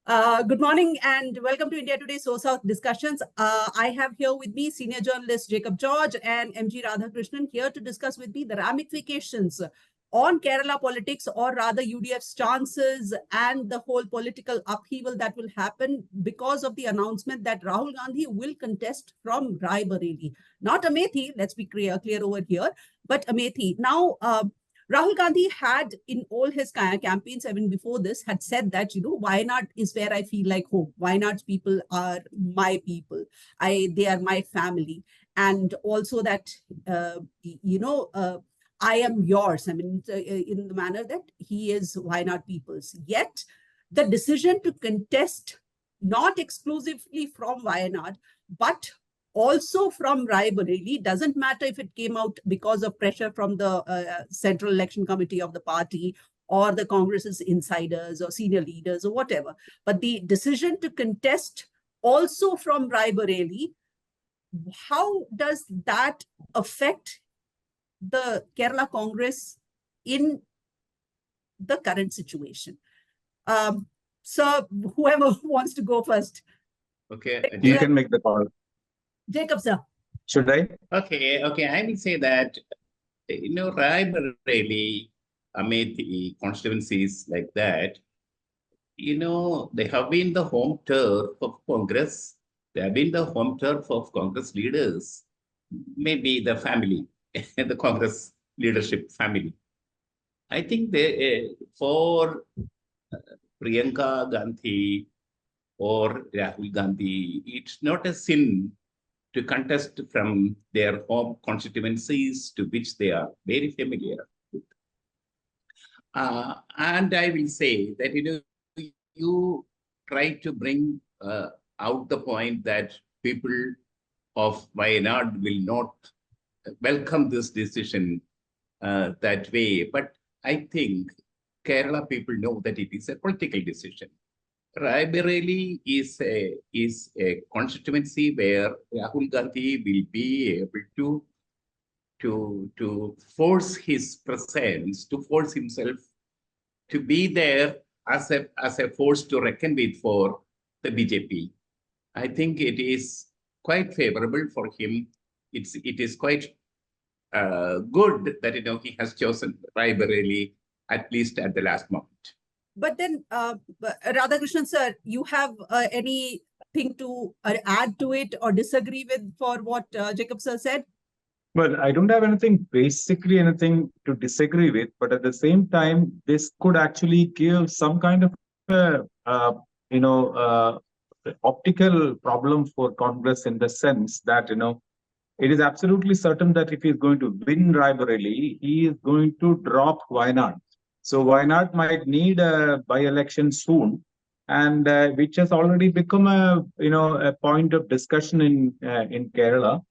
Good morning and welcome to India Today SoSouth discussions. I have here with me senior journalist Jacob George and MG Radhakrishnan here to discuss with me the ramifications on Kerala politics, or rather UDF's chances and the whole political upheaval that will happen because of the announcement that Rahul Gandhi will contest from Raebareli. Not Amethi, let's be clear over here, but Amethi. Now, Rahul Gandhi had, in all his campaigns, even before this, had said that, Wayanad is where I feel like home. Wayanad's people are my people. They are my family. And also that, I am yours. I mean, in the manner that he is Wayanad people's. Yet, the decision to contest not exclusively from Wayanad, but also from Raebareli, doesn't matter if it came out because of pressure from the Central Election Committee of the party or the Congress's insiders or senior leaders or whatever. But the decision to contest also from Raebareli, how does that affect the Kerala Congress in the current situation? So whoever wants to go first. Okay. You can make the call. Jacob, sir. Should I? Okay. I will say that, Raebareli, Amethi constituencies like that, they have been the home turf of Congress. They have been the home turf of Congress leaders, maybe the family, the Congress leadership family. I think for Priyanka Gandhi or Rahul Gandhi, it's not a sin to contest from their home constituencies to which they are very familiar with. And I will say that, you try to bring out the point that people of Wayanad will not welcome this decision that way. But I think Kerala people know that it is a political decision. Raebareli is a constituency where Rahul Gandhi will be able to force his presence, to force himself to be there as a force to reckon with for the BJP. I think it is quite favorable for him. It is quite good that he has chosen Raebareli, at least at the last moment. But then, Radhakrishnan sir, you have anything to add to it or disagree with for what Jacob sir said? Well, I don't have anything to disagree with, but at the same time, this could actually give some kind of optical problem for Congress, in the sense that, it is absolutely certain that if he is going to win Raebareli, he is going to drop Wayanad. So Wayanad might need a by-election soon, and which has already become a point of discussion in Kerala.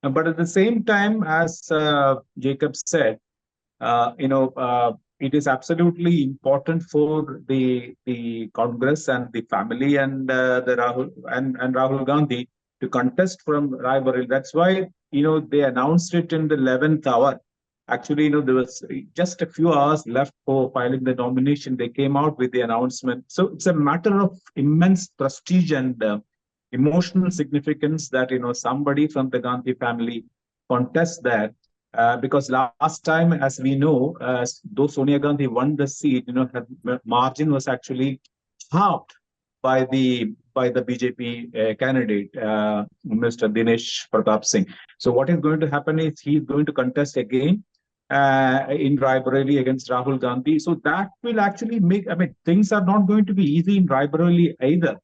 But at the same time, as Jacob said, it is absolutely important for the Congress and the family and the Rahul Gandhi to contest from Raebareli. That's why they announced it in the 11th hour. Actually, there was just a few hours left for filing the nomination. They came out with the announcement. So it's a matter of immense prestige and emotional significance that, somebody from the Gandhi family contests that. Because last time, as we know, though Sonia Gandhi won the seat, her margin was actually halved by the BJP candidate, Mr. Dinesh Pratap Singh. So what is going to happen is he's going to contest again in Raebareli against Rahul Gandhi. So that will actually things are not going to be easy in Raebareli either,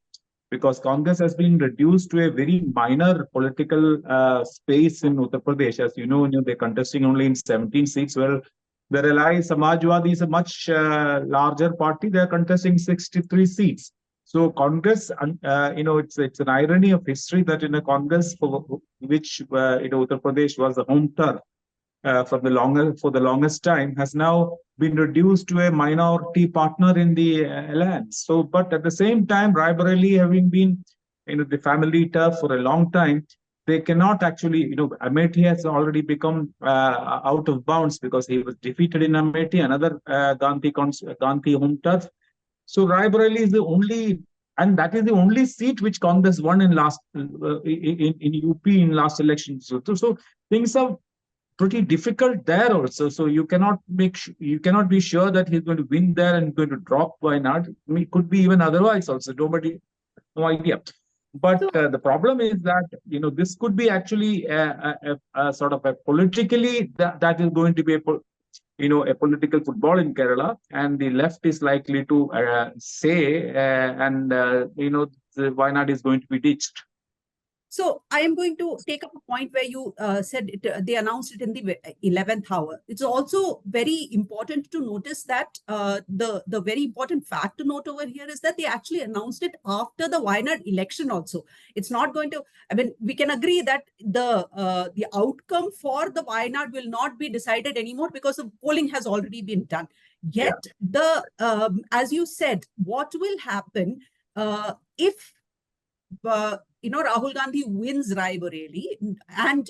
because Congress has been reduced to a very minor political space in Uttar Pradesh. As you know, they're contesting only in 17 seats, where the Relai Samajwadi is a much larger party. They're contesting 63 seats. So Congress, it's an irony of history that in a Congress for which Uttar Pradesh was the home turf for the longest time, has now been reduced to a minority partner in the alliance. So, but at the same time, Raebareli having been the family turf for a long time, they cannot actually, Amethi has already become out of bounds because he was defeated in Amethi, another Gandhi home turf. So Raebareli is the only and that is the only seat which Congress won in last in UP in last election. So things are pretty difficult there also. So you cannot you cannot be sure that he's going to win there and going to drop Wayanad. I mean, it could be even otherwise also. No idea. But So, the problem is that this could be actually a sort of a politically that is going to be a political football in Kerala, and the left is likely to say and the Wayanad is going to be ditched. So I am going to take up a point where you said they announced it in the 11th hour. It's also very important to notice that the very important fact to note over here is that they actually announced it after the Wayanad election also. It's not going to, I mean, we can agree that the outcome for the Wayanad will not be decided anymore because the polling has already been done. Yet, as you said, what will happen if Rahul Gandhi wins Raebareli, and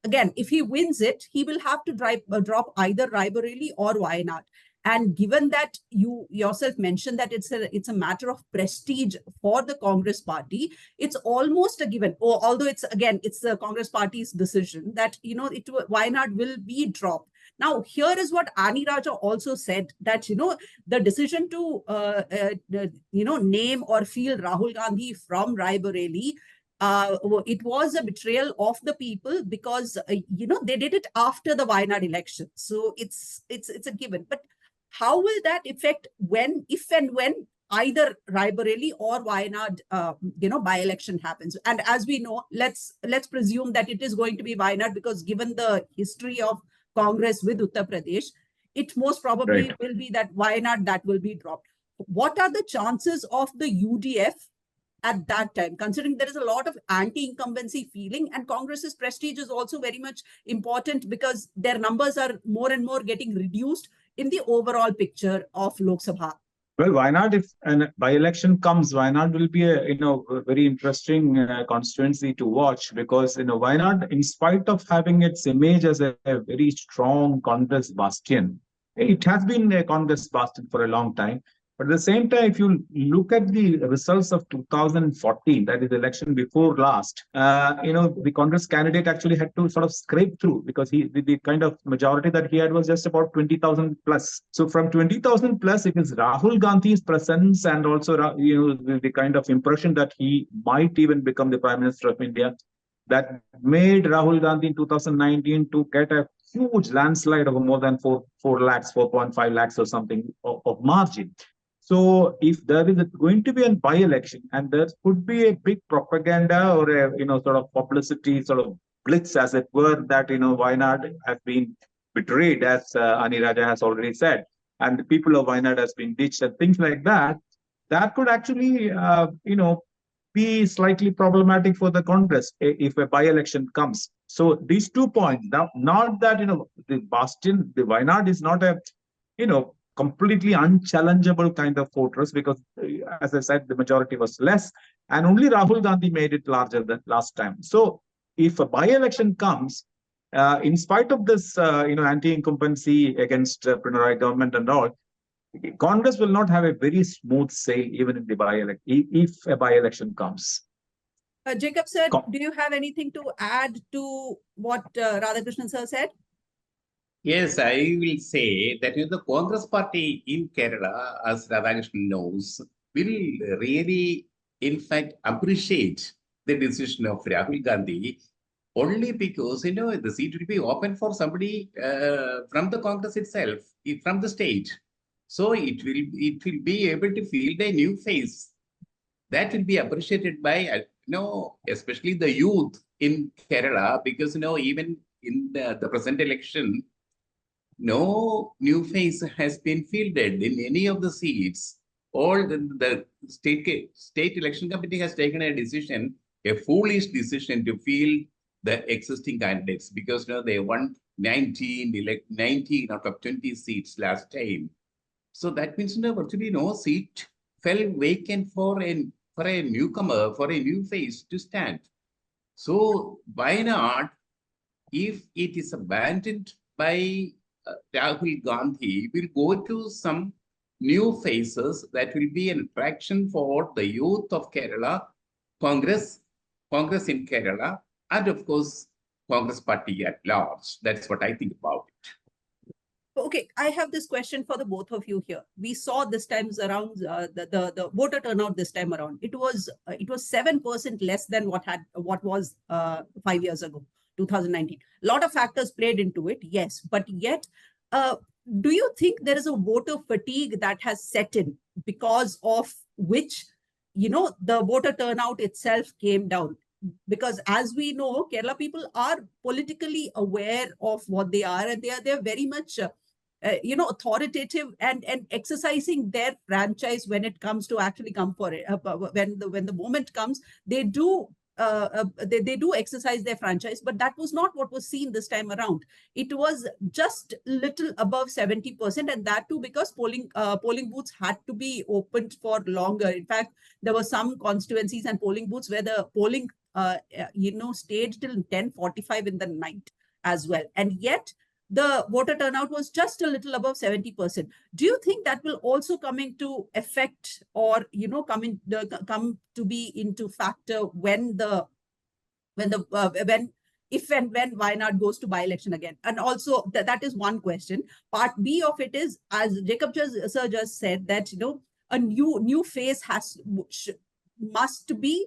again, if he wins it, he will have to drop either Raebareli or Wayanad. And given that you yourself mentioned that it's a matter of prestige for the Congress party, it's almost a given. Although it's the Congress party's decision that Wayanad will be dropped. Now, here is what Ani Raja also said, that the decision to name or field Rahul Gandhi from Raebareli, it was a betrayal of the people because they did it after the Wayanad election. So it's a given. But how will that affect if and when either Raebareli or Wayanad by-election happens? And as we know, let's presume that it is going to be Wayanad, because given the history of Congress with Uttar Pradesh, it most probably will be that Wayanad that will be dropped. What are the chances of the UDF at that time, considering there is a lot of anti-incumbency feeling, and Congress's prestige is also very much important because their numbers are more and more getting reduced in the overall picture of Lok Sabha? Well, Wayanad, if a by-election comes, Wayanad will be a very interesting constituency to watch, because Wayanad, in spite of having its image as a very strong Congress bastion, it has been a Congress bastion for a long time. But at the same time, if you look at the results of 2014, that is the election before last, the Congress candidate actually had to sort of scrape through, because the kind of majority that he had was just about 20,000 plus. So from 20,000 plus, it is Rahul Gandhi's presence and also the kind of impression that he might even become the Prime Minister of India that made Rahul Gandhi in 2019 to get a huge landslide of more than 4 lakhs, 4.5 lakhs or something of margin. So if there is going to be a by-election, and there could be a big propaganda or a sort of publicity sort of blitz, as it were, that Wayanad has been betrayed, as Ani Raja has already said, and the people of Wayanad has been ditched and things like that, that could actually be slightly problematic for the Congress if a by-election comes. So these 2 points, now, not that the bastion, the Wayanad is not a completely unchallengeable kind of fortress, because as I said, the majority was less, and only Rahul Gandhi made it larger than last time. So if a by-election comes, in spite of this anti-incumbency against Pinarayi government and all, Congress will not have a very smooth sail even in the by-election if a by-election comes. Jacob sir, do you have anything to add to what Radhakrishnan sir said? Yes, I will say that the Congress party in Kerala, as Radhakrishnan knows, will really, in fact, appreciate the decision of Rahul Gandhi, only because the seat will be open for somebody from the Congress itself, from the state. So it will be able to field a new face that will be appreciated by especially the youth in Kerala, because even in the present election, no new face has been fielded in any of the seats. All the state election committee has taken a decision, a foolish decision, to field the existing candidates, because they won 19 out of 20 seats last time. So that means virtually no seat fell vacant for a newcomer, for a new face to stand. So why not, if it is abandoned by Rahul Gandhi, will go to some new faces that will be an attraction for the youth of Kerala, Congress, Congress in Kerala, and of course, Congress party at large. That's what I think about it. Okay, I have this question for the both of you here. We saw this time around the voter turnout this time around. It was 7% less than what was 5 years ago, 2019. A lot of factors played into it, yes, but yet, do you think there is a voter fatigue that has set in because of which, the voter turnout itself came down? Because as we know, Kerala people are politically aware of what they are, and they're very much authoritative and exercising their franchise when it comes to actually come for it. When the moment comes, they do they do exercise their franchise, but that was not what was seen this time around. It was just little above 70%, and that too because polling booths had to be opened for longer. In fact, there were some constituencies and polling booths where the polling stayed till 10:45 in the night as well, and yet the voter turnout was just a little above 70%. Do you think that will also come into effect, or come to be into factor when if and when Wayanad goes to by-election again? And also that is one question. Part B of it is, as Jacob sir just said, that a new face must be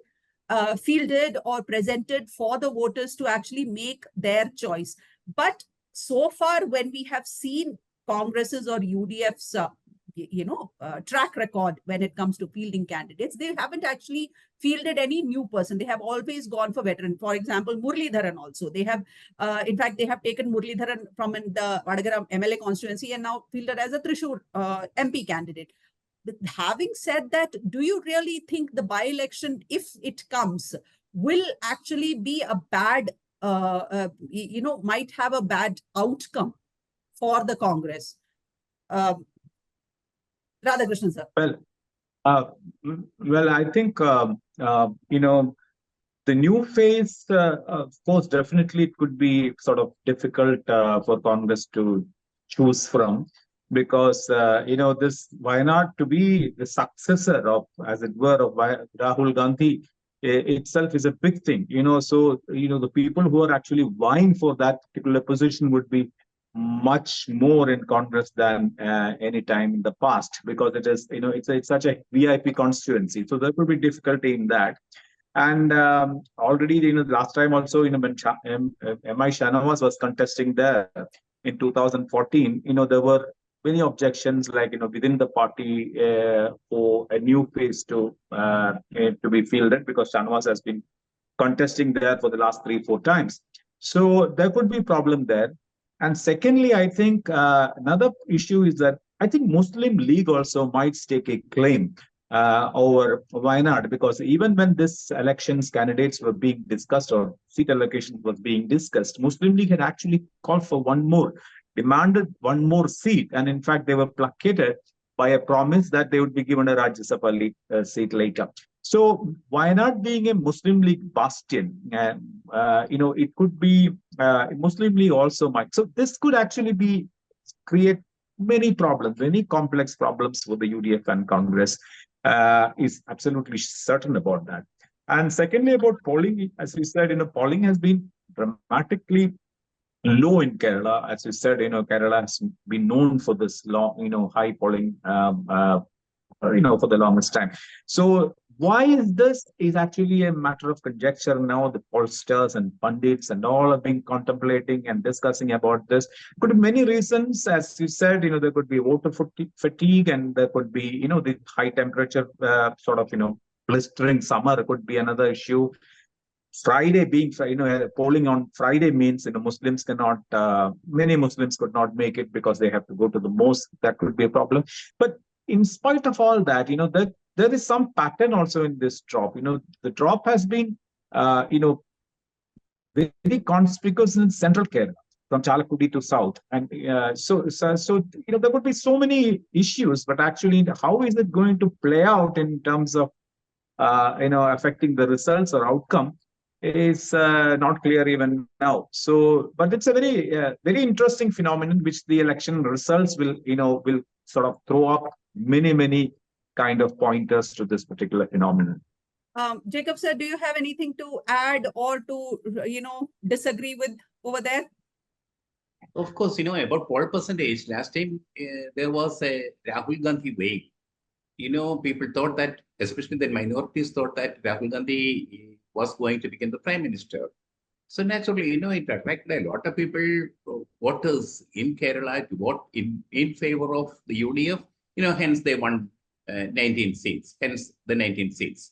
fielded or presented for the voters to actually make their choice. But so far, when we have seen Congress's or UDF's track record when it comes to fielding candidates, they haven't actually fielded any new person. They have always gone for veteran. For example, Muralidharan also. They have, in fact, they have taken Muralidharan from the Vadagaram MLA constituency and now fielded as a Thrissur MP candidate. But having said that, do you really think the by-election, if it comes, will actually be a bad might have a bad outcome for the Congress? Radhakrishnan sir. Well, I think the new phase, of course, definitely it could be sort of difficult for Congress to choose from, because this Wayanad to be the successor of, as it were, of Rahul Gandhi itself is a big thing, so the people who are actually vying for that particular position would be much more in Congress than any time in the past, because it is it's such a VIP constituency, so there could be difficulty in that. And already last time also when M.I. Shanawaz was contesting there in 2014, there were many objections, like within the party, for a new face to be fielded, because Shanawaz has been contesting there for the last 3-4 times. So there could be a problem there. And secondly, I think another issue is that I think Muslim League also might stake a claim over Wayanad, because even when this elections candidates were being discussed or seat allocation was being discussed, Muslim League had actually called for demanded one more seat, and in fact they were placated by a promise that they would be given a Rajya Sabha seat later. So Wayanad being a Muslim League bastion, it could be Muslim League also might. So this could actually create many problems, many complex problems for the UDF and Congress. Is absolutely certain about that. And secondly, about polling, as we said, polling has been dramatically low in Kerala. As you said, Kerala has been known for this long, high polling, for the longest time. So why is this is actually a matter of conjecture now. The pollsters and pundits and all have been contemplating and discussing about this. Could be many reasons, as you said. There could be voter fatigue, and there could be the high temperature, blistering summer could be another issue. Friday being, polling on Friday means, Muslims cannot, many Muslims could not make it because they have to go to the mosque. That could be a problem. But in spite of all that, there is some pattern also in this drop. The drop has been, very conspicuous in central Kerala, from Chalakudy to south. And so there could be so many issues, but actually, how is it going to play out in terms of, affecting the results or outcome is not clear even now. So, but it's a very, very interesting phenomenon, which the election results will sort of throw up many kind of pointers to this particular phenomenon. Jacob sir, do you have anything to add or to, disagree with over there? Of course, about poll percentage, last time there was a Rahul Gandhi wave. People thought that, especially the minorities thought that Rahul Gandhi was going to become the prime minister. So naturally, it attracted a lot of people, voters in Kerala to vote in favor of the UDF. Hence they won 19 seats, hence the 19 seats.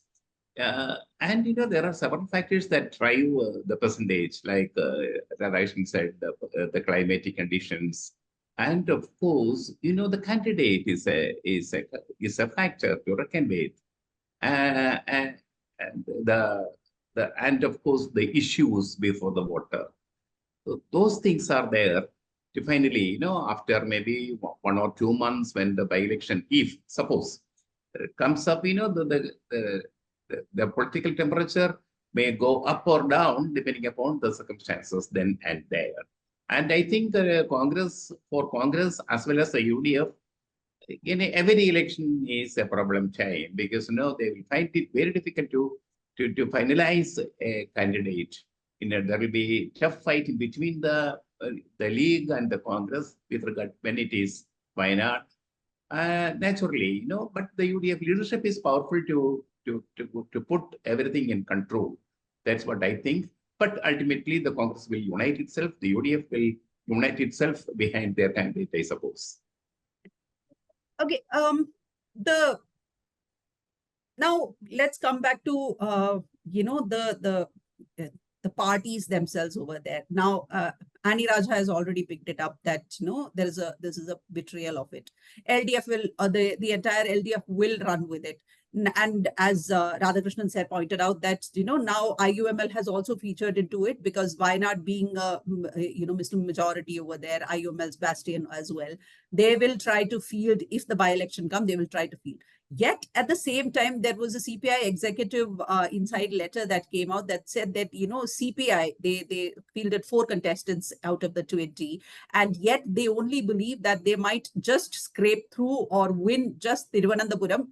And there are several factors that drive the percentage, like Radhakrishnan said, the climatic conditions, and of course, the candidate is a factor to reckon with, and and of course the issues before the voter. So those things are there to finally, after maybe 1 or 2 months when the by-election, if suppose it comes up, the political temperature may go up or down depending upon the circumstances then and there. And I think Congress as well as the UDF, in every election is a problem time, because they will find it very difficult to finalize a candidate. There will be tough fight between the League and the Congress with regard when it is Wayanad. Naturally, but the UDF leadership is powerful to put everything in control. That's what I think. But ultimately, the Congress will unite itself. The UDF will unite itself behind their candidate, I suppose. Okay. Now let's come back to the parties themselves over there. Now, Annie Raja has already picked it up that this is a betrayal of it. LDF will the entire LDF will run with it. And as Radhakrishnan sir pointed out that now IUML has also featured into it, because Wayanad being Muslim majority over there, IUML's bastion as well, they will try to field, if the by-election comes, they will try to field. Yet at the same time, there was a CPI executive inside letter that came out that said that CPI, they fielded 4 contestants out of the 20, and yet they only believe that they might just scrape through or win just Thiruvananthapuram,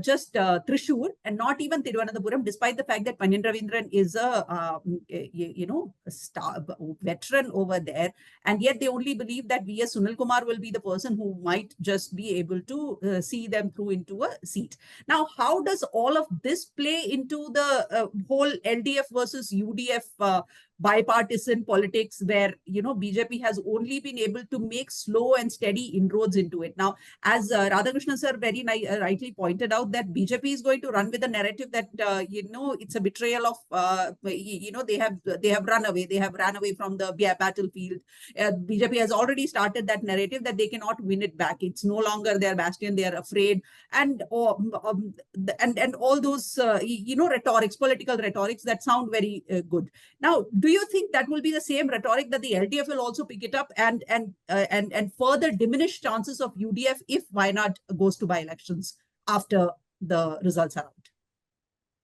just Thrissur, and not even Thiruvananthapuram, despite the fact that Panyan Ravindran is a veteran over there, and yet they only believe that V.S. Sunil Kumar will be the person who might just be able to see them through into a seat. Now, how does all of this play into the whole LDF versus UDF bipartisan politics, where BJP has only been able to make slow and steady inroads into it? Now, as Radhakrishnan sir very rightly pointed out, that BJP is going to run with the narrative that it's a betrayal of they have run away. They have ran away from the battlefield. BJP has already started that narrative that they cannot win it back. It's no longer their bastion. They are afraid, and all those rhetorics, political rhetorics that sound very good. Now, do you think that will be the same rhetoric that the LDF will also pick it up and further diminish chances of UDF if Wayanad goes to by-elections after the results are out?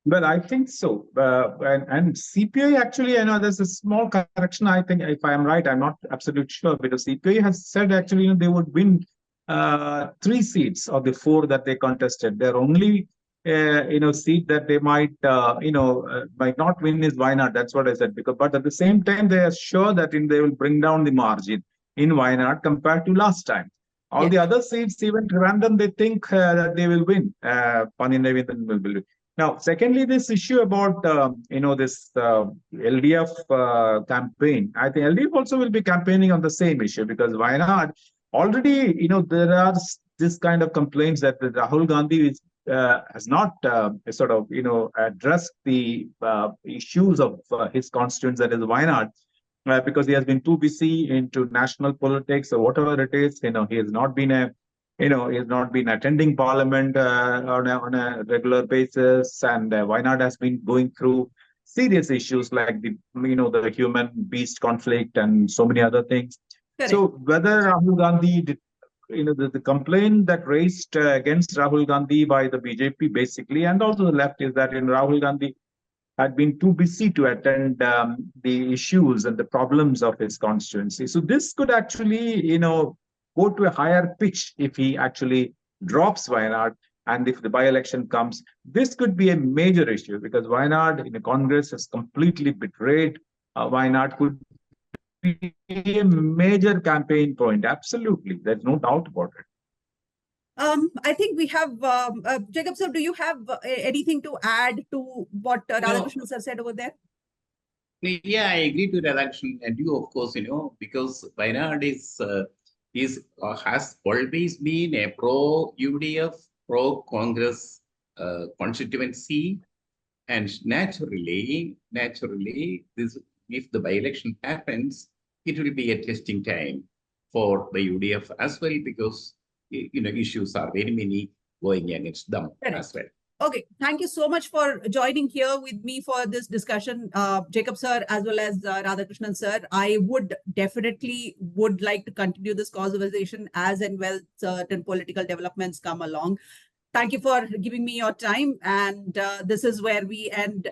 Well, I think so. And CPI, actually, I know there's a small correction. I think, if I'm right, I'm not absolutely sure, because CPI has said actually they would win 3 seats of the 4 that they contested. Their only seat that they might not win is Wayanad. That's what I said. But at the same time, they are sure that they will bring down the margin in Wayanad compared to last time. All the other seats, even random, they think that they will win. Panyan Ravindran will win. Now, secondly, this issue about this LDF campaign. I think LDF also will be campaigning on the same issue, because Wayanad already, there are this kind of complaints that Rahul Gandhi has not addressed the issues of his constituents, that is Wayanad, because he has been too busy into national politics or whatever it is. He has not been he has not been attending Parliament on a regular basis, and Wayanad has been going through serious issues like the human-beast conflict and so many other things. Correct. So whether Rahul Gandhi did, the complaint that raised against Rahul Gandhi by the BJP basically, and also the left, is that Rahul Gandhi had been too busy to attend the issues and the problems of his constituency. So this could actually, go to a higher pitch if he actually drops Wayanad. And if the by-election comes, this could be a major issue because Wayanad in the Congress has completely betrayed. Wayanad could be a major campaign point. Absolutely. There's no doubt about it. I think we have, Jacob sir, do you have anything to add to what Radhakrishnan sir said over there? Yeah, I agree to Radhakrishnan and you, of course, because Wayanad has always been a pro-UDF, pro-Congress constituency. And naturally, this, if the by-election happens, it will be a testing time for the UDF as well, because issues are very many going against them as well. Okay, thank you so much for joining here with me for this discussion, Jacob sir, as well as Radhakrishnan sir. I would definitely like to continue this conversation as and when certain political developments come along. Thank you for giving me your time. And this is where we end